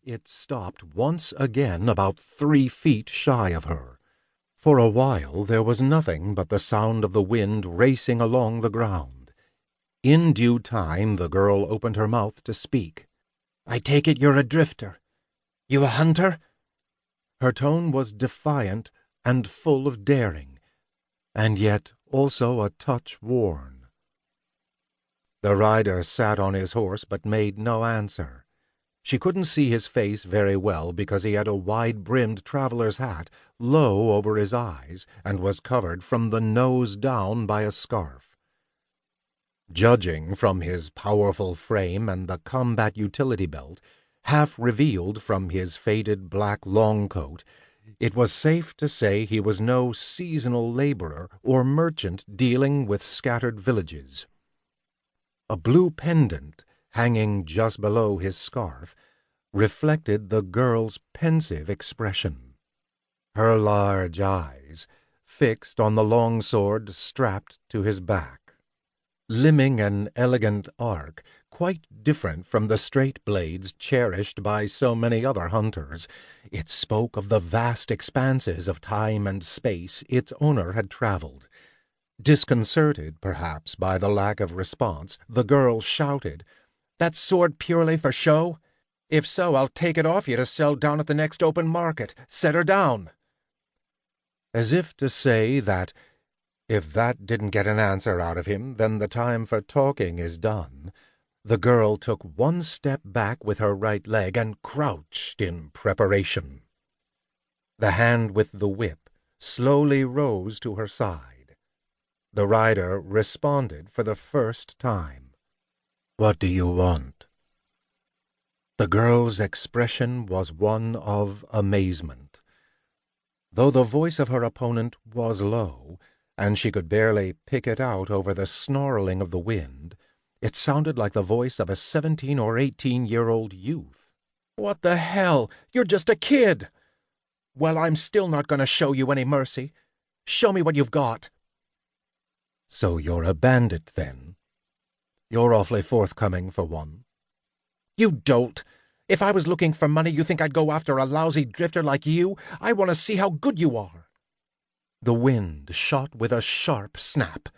it stopped once again about 3 feet shy of her. For a while there was nothing but the sound of the wind racing along the ground. In due time the girl opened her mouth to speak. "I take it you're a drifter. You a hunter?" Her tone was defiant and full of daring, and yet also a touch worn. The rider sat on his horse but made no answer. She couldn't see his face very well because he had a wide-brimmed traveler's hat low over his eyes and was covered from the nose down by a scarf. Judging from his powerful frame and the combat utility belt, half revealed from his faded black long coat, it was safe to say he was no seasonal laborer or merchant dealing with scattered villages. A blue pendant, hanging just below his scarf, reflected the girl's pensive expression. Her large eyes, fixed on the long sword strapped to his back, limning an elegant arc, quite different from the straight blades cherished by so many other hunters. It spoke of the vast expanses of time and space its owner had traveled. Disconcerted, perhaps, by the lack of response, the girl shouted, "That sword purely for show? If so, I'll take it off you to sell down at the next open market. Set her down." As if to say that, if that didn't get an answer out of him, then the time for talking is done, the girl took one step back with her right leg and crouched in preparation. The hand with the whip slowly rose to her side. The rider responded for the first time. "What do you want?" The girl's expression was one of amazement. Though the voice of her opponent was low, and she could barely pick it out over the snarling of the wind, it sounded like the voice of a 17 or 18-year-old youth. "What the hell? You're just a kid!" "Well, I'm still not going to show you any mercy. Show me what you've got." "So you're a bandit, then? You're awfully forthcoming for one." "You dolt! If I was looking for money, you think I'd go after a lousy drifter like you? I want to see how good you are." The wind shot with a sharp snap.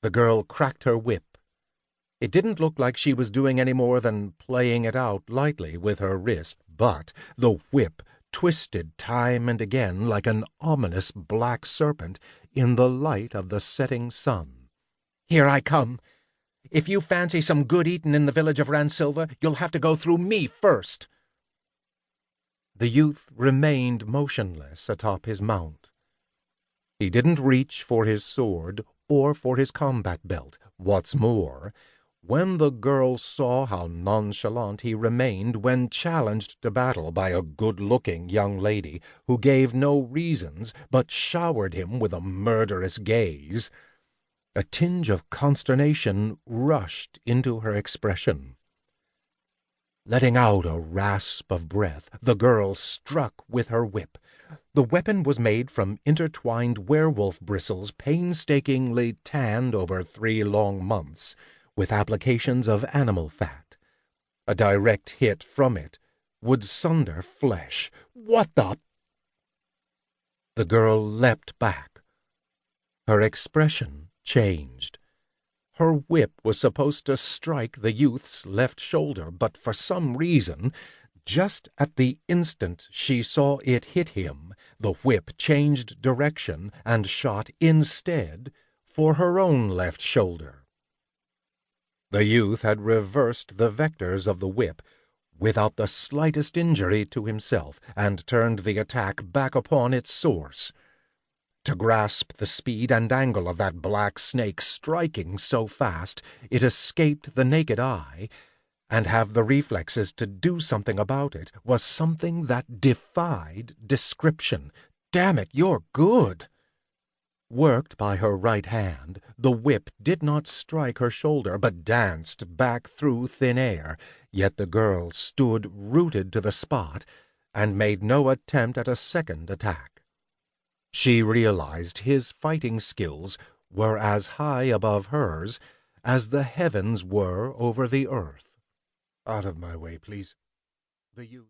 The girl cracked her whip. It didn't look like she was doing any more than playing it out lightly with her wrist, but the whip twisted time and again like an ominous black serpent in the light of the setting sun. "Here I come. If you fancy some good eatin' in the village of Ransilva, you'll have to go through me first." The youth remained motionless atop his mount. He didn't reach for his sword or for his combat belt. What's more, when the girl saw how nonchalant he remained when challenged to battle by a good-looking young lady who gave no reasons but showered him with a murderous gaze, a tinge of consternation rushed into her expression. Letting out a rasp of breath, the girl struck with her whip. The weapon was made from intertwined werewolf bristles painstakingly tanned over 3 long months, with applications of animal fat. A direct hit from it would sunder flesh. "What the—" The girl leapt back. Her expression changed. Her whip was supposed to strike the youth's left shoulder, but for some reason, just at the instant she saw it hit him, the whip changed direction and shot instead for her own left shoulder. The youth had reversed the vectors of the whip without the slightest injury to himself and turned the attack back upon its source. To grasp the speed and angle of that black snake striking so fast it escaped the naked eye, and have the reflexes to do something about it, was something that defied description. "Damn it, you're good!" Worked by her right hand, the whip did not strike her shoulder, but danced back through thin air, yet the girl stood rooted to the spot and made no attempt at a second attack. She realized his fighting skills were as high above hers as the heavens were over the earth. "Out of my way, please." The youth